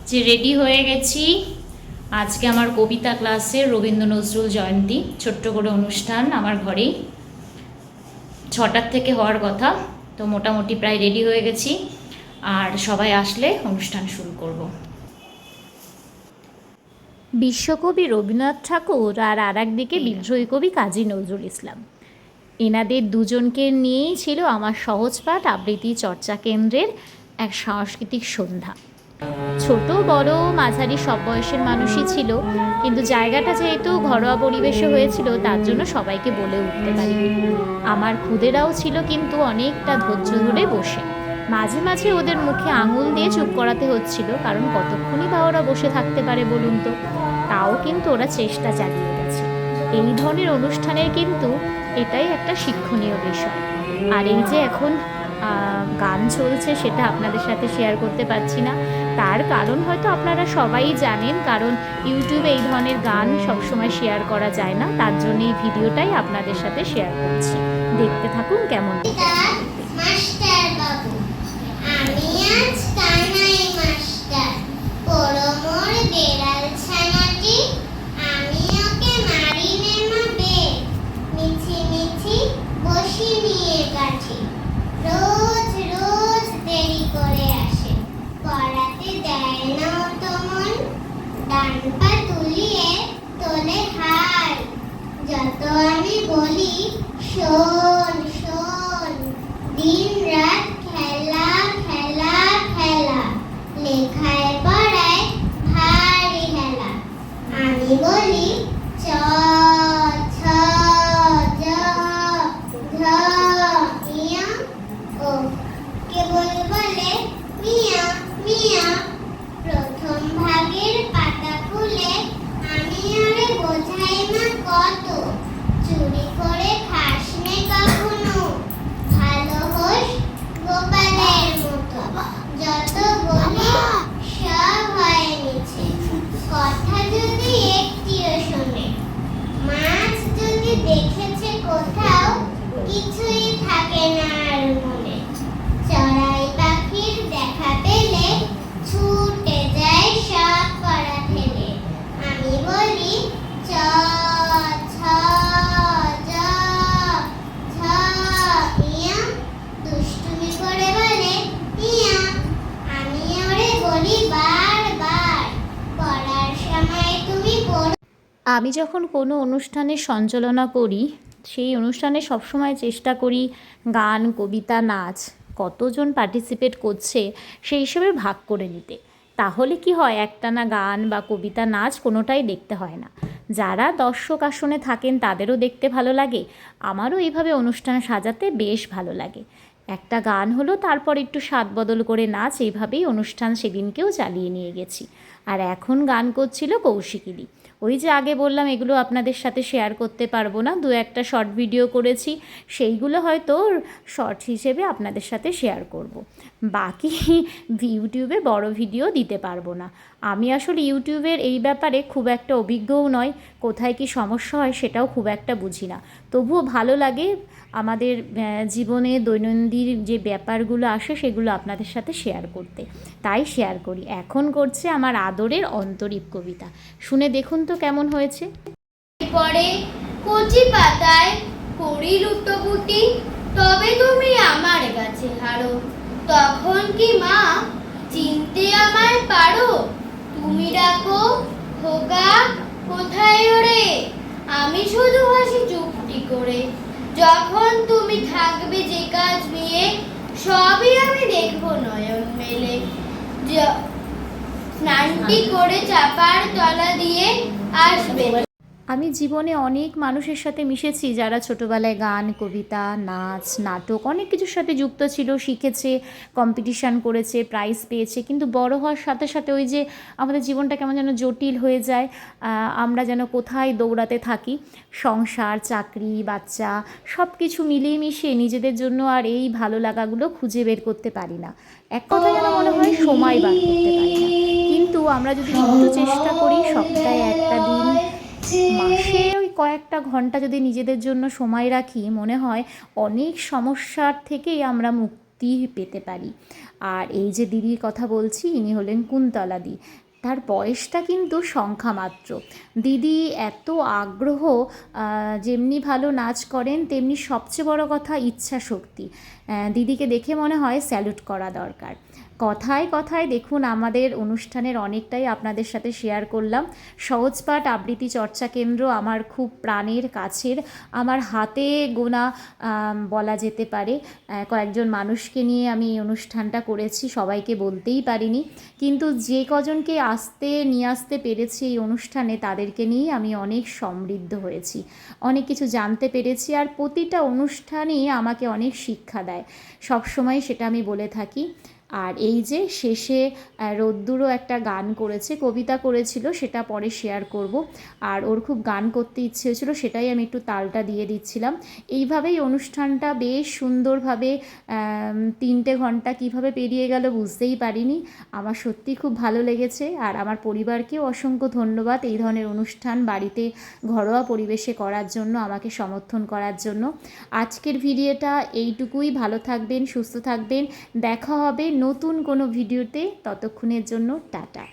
যে রেডি হয়ে গেছি। আজকে আমার কবিতা ক্লাসের রবীন্দ্র নজরুল জয়ন্তী ছোট্ট করে অনুষ্ঠান আমার ঘরেই 6টার থেকে হওয়ার কথা। তো মোটামুটি প্রায় রেডি হয়ে গেছি, আর সবাই আসলে অনুষ্ঠান শুরু করব। বিশ্বকবি রবীন্দ্রনাথ ঠাকুর আর একদিকে বিদ্রোহী কবি কাজী নজরুল ইসলাম, এনাদের দুজনকে নিয়েই ছিল আমার সহজপাঠ আবৃত্তি চর্চা কেন্দ্রের এক সাংস্কৃতিক সন্ধ্যা। ছোট বড় মাঝারি সব বয়সের মানুষই ছিল, কিন্তু জায়গাটা যেহেতু ঘরোয়া পরিবেশে হয়েছিল তার জন্য সবাইকে বলে উঠতে পারিনি। আমার খুদেরাও ছিল, কিন্তু অনেকটা ধৈর্য ধরে বসে। মাঝে মাঝে ওদের মুখে আঙুল দিয়ে চুপ করাতে হচ্ছিল, কারণ কতক্ষণই বা ওরা বসে থাকতে পারে বলুন তো। তাও কিন্তু ওরা চেষ্টা চালিয়ে গেছে। এই ধরনের অনুষ্ঠানের কিন্তু এটাই একটা শিক্ষণীয় বিষয়। আর এই যে এখন গান চলছে, সেটা আপনাদের সাথে শেয়ার করতে পারছি না, তার কারণ হয়তো আপনারা সবাই জানেন, কারণ ইউটিউবে এই ধরনের গান সবসময় শেয়ার করা যায় না। তার জন্য এই ভিডিওটাই আপনাদের সাথে শেয়ার করছি। দেখতে থাকুন কেমন। রোজ রোজ দেরি করে আসে, পড়াতে দেয় না তো মন, ডান পা তুলিয়ে তোলে হাই। যত আমি বলি শোন শোন, দিন রাত খেলা খেলা খেলা, লেখায় পড়ায় ভারী হেলা। আমি বলি চ ছ জ ঝ ইয়া, ও কেবল বলে মিয়া মিয়া। প্রথম ভাগের পাতা খুলে আমি আরে বোঝাই না কত, চুরি করে খাস নে কখনো, ভালো হোস গোপালের মতো। যত বলি সব হয় মিছে, কথা যদি একটিও শোনে। মাছ যদি দেখেছে কোথাও, কিছুই থাকে না আর মনে। চড়াই পাখির দেখা পেলে ছুটে যায় সব পড়া ফেলে। আমি বলি চ ছ জ ঝ ইয়া, দুষ্টুমি করে বলে ইয়া। আমি ওরে বলি বারবার, পড়ার সময় তুমি পড়ো। আমি যখন কোনো অনুষ্ঠানে সঞ্চালনা করি, সেই অনুষ্ঠানে সবসময় চেষ্টা করি গান, কবিতা, নাচ কতজন পার্টিসিপেট করছে সেই হিসেবে ভাগ করে নিতে। তাহলে কি হয়, একটানা গান বা কবিতা, নাচ কোনোটাই দেখতে হয় না। যারা দর্শক আসনে থাকেন তাদেরও দেখতে ভালো লাগে, আমারও এইভাবে অনুষ্ঠান সাজাতে বেশ ভালো লাগে। একটা গান হলো, তারপর একটু স্বাদ বদল করে নাচ, এইভাবেই অনুষ্ঠান সেদিনকেও চালিয়ে নিয়ে গেছি। আর এখন গান করছিল কৌশিকিদি। ওই যে আগে বললাম এগুলো আপনাদের সাথে শেয়ার করতে পারবো না, দু একটা শর্ট ভিডিও করেছি, সেইগুলো হয়তো শর্ট হিসেবে আপনাদের সাথে শেয়ার করব। বাকি ইউটিউবে বড় ভিডিও দিতে পারবো না। আমি আসলে ইউটিউবের এই ব্যাপারে খুব একটা অভিজ্ঞও নয়, কোথায় কি সমস্যা হয় সেটাও খুব একটা বুঝি না। তবুও ভালো লাগে আমাদের জীবনে দৈনন্দিন যে ব্যাপারগুলো আসে সেগুলো আপনাদের সাথে শেয়ার করতে, তাই শেয়ার করি। এখন করছে আমার আদরের অন্তরীপ কবিতা, শুনে দেখুন তো কেমন হয়েছে। পরে কচি পাতায় করি লুটোপুটি, তবে তুমি আমার কাছে হারো। তখন কি মা চিনতে আমায় পারো? তুমি ডাকো খোকা কোথায় ওরে, আমি শুধু হাসি চুপটি করে। যখন তুমি থাকবে যে কাজ নিয়ে, সবই আমি দেখবো নয়ন মেলে। স্নানটি করে চাপার তলা দিয়ে আসবে। আমি জীবনে অনেক মানুষের সাথে মিশেছি যারা ছোটোবেলায় গান, কবিতা, নাচ, নাটক অনেক কিছুর সাথে যুক্ত ছিল, শিখেছে, কম্পিটিশান করেছে, প্রাইজ পেয়েছে। কিন্তু বড় হওয়ার সাথে সাথে ওই যে আমাদের জীবনটা কেমন যেন জটিল হয়ে যায়, আমরা যেন কোথায় দৌড়াতে থাকি। সংসার, চাকরি, বাচ্চা সব কিছু মিলিয়ে মিশিয়ে নিজেদের জন্য আর এই ভালো লাগাগুলো খুঁজে বের করতে পারি না। এক কথা যেন মনে হয় সময় বার করতে পারি না। কিন্তু আমরা যদি একটু চেষ্টা করি, সপ্তাহে একটা দিন, মাসে ওই কয়েকটা ঘন্টা যদি নিজেদের জন্য সময় রাখি, মনে হয় অনেক সমস্যার থেকেই আমরা মুক্তি পেতে পারি। আর এই যে দিদির কথা বলছি, ইনি হলেন কুন্তলা দি। তার বয়সটা কিন্তু সংখ্যা মাত্র। দিদি এত আগ্রহ, যেমনি ভালো নাচ করেন তেমনি সবচেয়ে বড় কথা ইচ্ছা শক্তি। দিদিকে দেখে মনে হয় স্যালুট করা দরকার। কথায় কথায় দেখুন আমাদের অনুষ্ঠানের অনেকটাই আপনাদের সাথে শেয়ার করলাম। সহজপাঠ আবৃত্তি চর্চা কেন্দ্র আমার খুব প্রাণের কাছের, আমার হাতে গোনা বলা যেতে পারে কয়েকজন মানুষকে নিয়ে আমি এই অনুষ্ঠানটা করেছি, সবাইকে বলতেই পারিনি, কিন্তু যে কজনকে নিয়ে আসতে পেরেছি এই অনুষ্ঠানে তাদেরকে নিয়েই আমি অনেক সমৃদ্ধ হয়েছি, অনেক কিছু জানতে পেরেছি। আর প্রতিটা অনুষ্ঠানই আমাকে অনেক শিক্ষা দেয়, সবসময় সেটা আমি বলে থাকি। আর এই যে শেষে রোদ্দুরও একটা গান করেছে, কবিতা করেছিল, সেটা পরে শেয়ার করব। আর ওর খুব গান করতে ইচ্ছে হয়েছিল, সেটাই আমি একটু তালটা দিয়ে দিচ্ছিলাম। এইভাবেই অনুষ্ঠানটা বেশ সুন্দরভাবে 3টে ঘন্টা কিভাবে পেরিয়ে গেল বুঝতেই পারিনি। আমার সত্যি খুব ভালো লেগেছে। আর আমার পরিবারকেও অসংখ্য ধন্যবাদ এই ধরনের অনুষ্ঠান বাড়িতে ঘরোয়া পরিবেশে করার জন্য, আমাকে সমর্থন করার জন্য। আজকের ভিডিওটা এইটুকুই। ভালো থাকবেন, সুস্থ থাকবেন, দেখা হবে নতুন কোনো ভিডিওতে। ততক্ষণের জন্য টাটা।